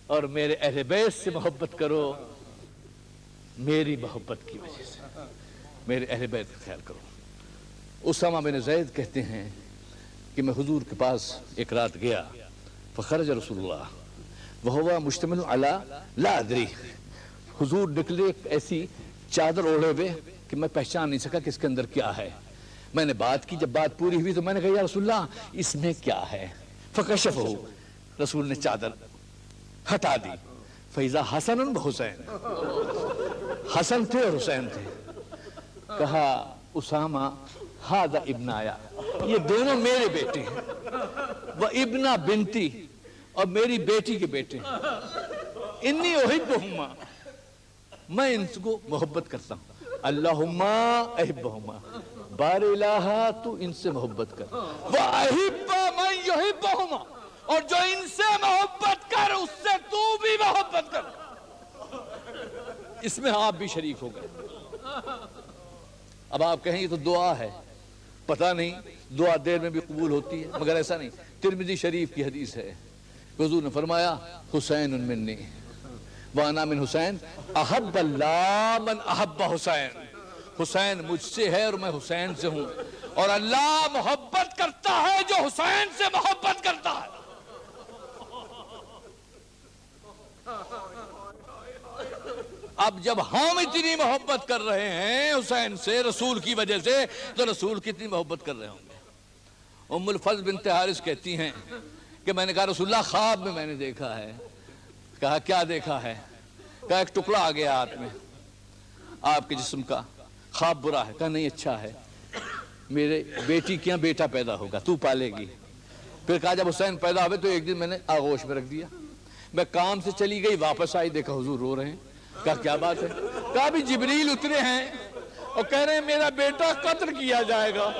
Speaker 1: اور میرے اہل بیت سے محبت کرو میری محبت کی وجہ سے. میرے اہل بیت کا خیال کرو. اسامہ بن زید کہتے ہیں کہ میں حضور کے پاس ایک رات گیا، فخرج رسول اللہ وہو مشتمل علی لا ادری، حضور نکلے ایک ایسی چادر اوڑھے ہوئے کہ میں پہچان نہیں سکا کہ اس کے اندر کیا ہے. میں نے بات کی، جب بات پوری ہوئی تو میں نے کہا یا رسول اللہ اس میں کیا ہے؟ فکشفہ، رسول نے چادر ہٹا دی. فیضا حسن و حسین، حسن تھے اور حسین تھے. کہا اسامہ ہذا ابن آیا، یہ دونوں میرے بیٹے ہیں. وہ ابنا بنتی، اور میری بیٹی کے بیٹے ہیں. انی احبہما، میں ان کو محبت کرتا ہوں. اللہم احبہما، بار الہ تو ان سے محبت کر. وَأَحِبَّ مَن يُحِبُّهُمَا، اور جو ان سے محبت کر اس سے تو بھی محبت کر. اس میں آپ بھی شریک ہو گئے. اب آپ کہیں یہ تو دعا ہے، پتہ نہیں دعا دیر میں بھی قبول ہوتی ہے، مگر ایسا نہیں. ترمذی شریف کی حدیث ہے، حضور نے فرمایا حسین منی وانا من حسین، احب اللہ من احب حسین. حسین مجھ سے ہے اور میں حسین سے ہوں، اور اللہ محبت کرتا ہے جو حسین سے محبت کرتا ہے. اب جب ہم اتنی محبت کر رہے ہیں حسین سے رسول کی وجہ سے، تو رسول کتنی محبت کر رہے ہوں گے. ام الفضل بنت حارث کہتی ہیں کہ میں نے کہا رسول اللہ خواب میں میں نے دیکھا ہے. کہا کیا دیکھا ہے؟ کہا ایک ٹکڑا آ گیا ہاتھ میں آپ کے جسم کا. خواب برا ہے؟ کہا نہیں اچھا ہے، میرے بیٹی کیا بیٹا پیدا ہوگا، تو پالے گی. پھر کہا جب حسین پیدا ہوئے تو ایک دن میں نے آغوش میں رکھ دیا. میں کام سے چلی گئی، واپس آئی دیکھا حضور رو رہے ہیں. کہا کیا بات ہے؟ کہا بھی جبریل اترے ہیں اور کہہ رہے ہیں میرا بیٹا قتل کیا جائے گا،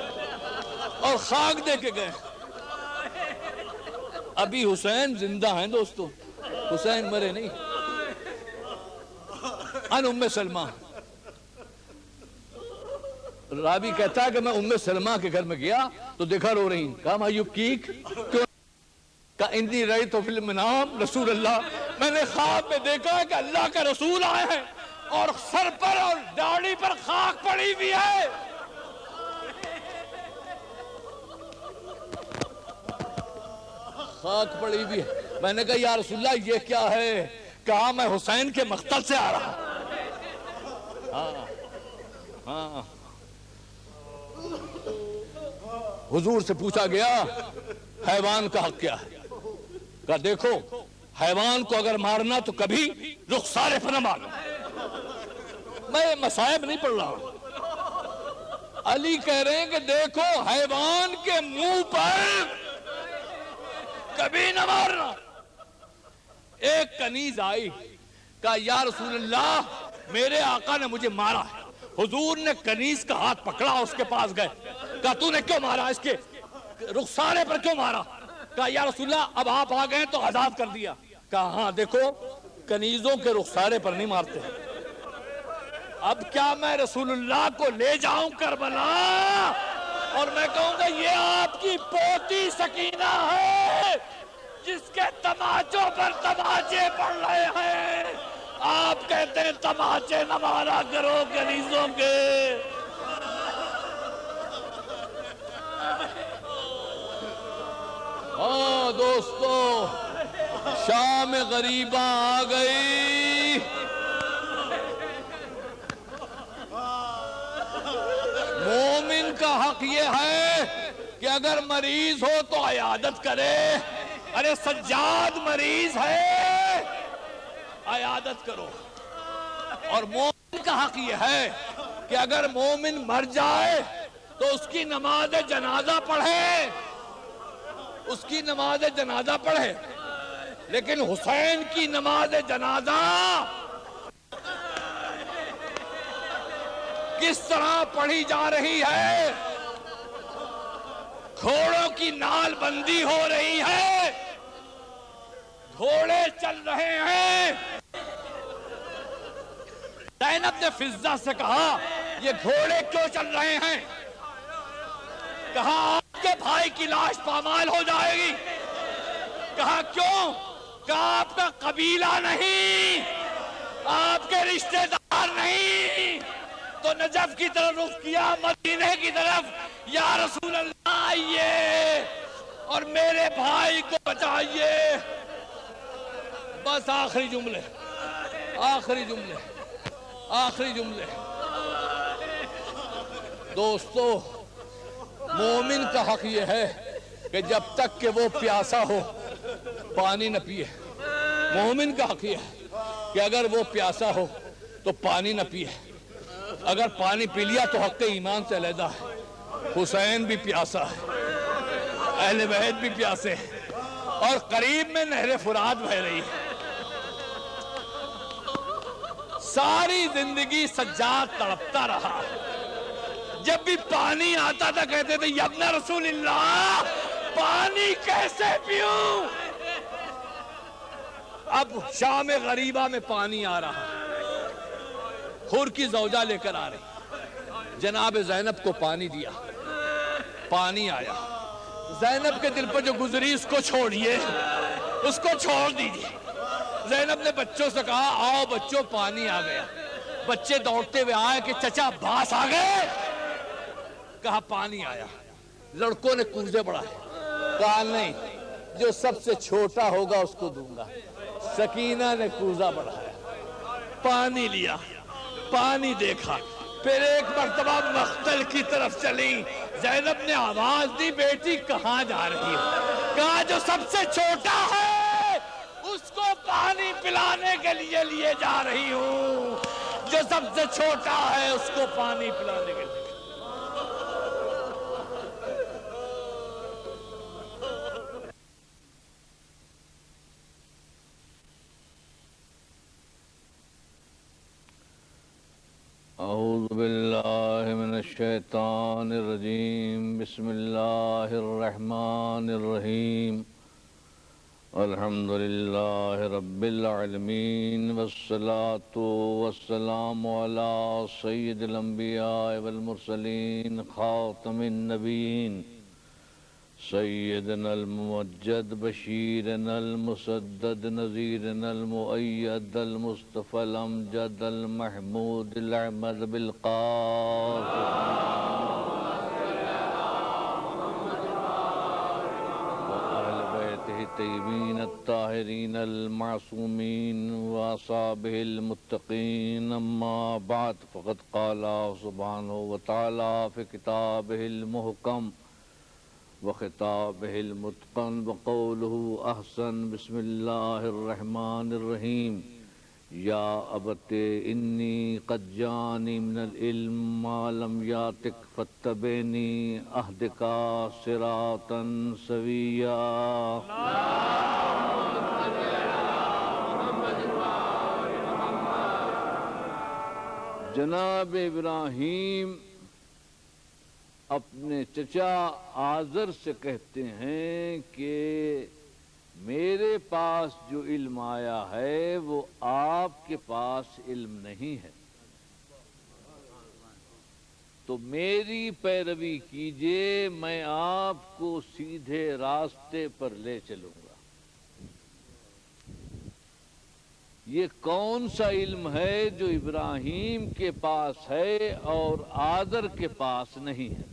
Speaker 1: اور خاک دے کے گئے. ابھی حسین زندہ ہیں دوستو، حسین مرے نہیں. ان ام سلمہ، راوی کہتا ہے کہ میں ام سلمہ کے گھر میں گیا تو دیکھا رو رہی. کہا ما یبکیک، کیوں؟ کہا انی رأیت فی المنام رسول اللہ، میں نے خواب میں دیکھا کہ اللہ کا رسول آئے ہیں اور سر پر اور داڑھی پر خاک پڑی ہوئی ہے. خاک پڑی ہوئی ہے. میں نے کہا یا رسول اللہ یہ کیا ہے؟ کہا میں حسین کے مقتل سے آ رہا. ہاں حضور سے پوچھا گیا حیوان کا حق کیا ہے؟ کہا دیکھو حیوان کو اگر مارنا تو کبھی رخسارے پر نہ مارنا. میں مصائب نہیں پڑھ رہا ہوں. علی کہہ رہے ہیں کہ دیکھو حیوان کے منہ پر کبھی نہ مارنا. ایک کنیز آئی, کہا یا رسول اللہ میرے آقا نے مجھے مارا ہے. حضور نے کنیز کا ہاتھ پکڑا, اس کے پاس گئے, کہا تو نے کیوں مارا, اس کے رخسارے پر کیوں مارا؟ کہا یا رسول اللہ اب آپ آ گئے تو آزاد کر دیا. کہا ہاں دیکھو کنیزوں کے رخسارے پر نہیں مارتے. اب کیا میں رسول اللہ کو لے جاؤں کربلا اور میں کہوں گا یہ آپ کی پوتی سکینہ ہے جس کے تماچوں پر تماچے پڑ رہے ہیں, آپ کہتے ہیں تماچے نہ مارا کرو کنیزوں کے. ہاں دوستو شام غریبہ آ گئی. مومن کا حق یہ ہے کہ اگر مریض ہو تو عیادت کرے. ارے سجاد مریض ہے, عیادت کرو. اور مومن کا حق یہ ہے کہ اگر مومن مر جائے تو اس کی نماز جنازہ پڑھے, اس کی نماز جنازہ پڑھے. لیکن حسین کی نماز جنازہ کس طرح پڑھی جا رہی ہے؟ گھوڑوں کی نال بندی ہو رہی ہے, گھوڑے چل رہے ہیں. زینب نے فضہ سے کہا یہ گھوڑے کیوں چل رہے ہیں؟ کہا آپ کے بھائی کی لاش پامال ہو جائے گی. کہا کیوں؟ کہا آپ کا قبیلہ نہیں, آپ کے رشتہ دار نہیں. تو نجف کی طرف رخ کیا, مدینے کی طرف. یا رسول اللہ آئیے اور میرے بھائی کو بچائیے. بس آخری جملے, آخری جملے, آخری جملے. دوستو مومن کا حق یہ ہے کہ جب تک کہ وہ پیاسا ہو پانی نہ پیے. مومن کا حق یہ ہے کہ اگر وہ پیاسا ہو تو پانی نہ پیے. اگر پانی پی لیا تو حق ایمان سے علیحدہ ہے. حسین بھی پیاسا ہے, اہل بیت بھی پیاسے ہیں, اور قریب میں نہر فرات بہہ رہی ہے. ساری زندگی سجاد تڑپتا رہا. جب بھی پانی آتا تھا کہتے تھے یا ابن رسول اللہ پانی کیسے پیوں. اب شام غریبہ میں پانی آ رہا. حور کی زوجہ لے کر آ رہی, جناب زینب کو پانی دیا, پانی آیا. زینب کے دل پر جو گزری اس کو چھوڑیے, اس کو چھوڑ دیجیے. زینب نے بچوں سے کہا آؤ بچوں پانی آ گیا. بچے دوڑتے ہوئے آئے کہ چچا عباس آ گئے. کہا پانی آیا. لڑکوں نے کوزے بڑھائے. کہا نہیں, جو سب سے چھوٹا ہوگا اس کو دوں گا. سکینہ نے کوزہ بڑھایا, پانی لیا, پانی دیکھا. پھر ایک مرتبہ مقتل کی طرف چلی. زینب نے آواز دی بیٹی کہاں جا رہی ہے؟ کہا جو سب سے چھوٹا ہے اس کو پانی پلانے کے لیے جا رہی ہوں. جو سب سے چھوٹا ہے اس کو پانی پلانے کے لیے. اعوذ باللہ من الشیطان الرجیم. بسم اللہ الرحمن الرحیم. الحمدللہ رب العالمین والصلاة والسلام علی سید الانبیاء والمرسلین خاتم النبیین سيدنا الممجد بشيرنا المسدد نذيرنا المؤيد المصطفى الأمجد المحمود الأحمد بالقاسم الطيبين الطاهرين المعصومين وأصحابه المتقين أما بعد فقد قال سبحانه وتعالى في كتابه المحكم وخطابه المتقن وقوله أحسن بسم الله الرحمن الرحيم يا أبت إني قد جاني من العلم ما لم يأتك فاتبعني أهدك صراطا سويا جناب ابراہیم اپنے چچا آزر سے کہتے ہیں کہ میرے پاس جو علم آیا ہے وہ آپ کے پاس علم نہیں ہے، تو میری پیروی کیجئے، میں آپ کو سیدھے راستے پر لے چلوں گا۔ یہ کون سا علم ہے جو ابراہیم کے پاس ہے اور آزر کے پاس نہیں ہے؟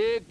Speaker 1: ایک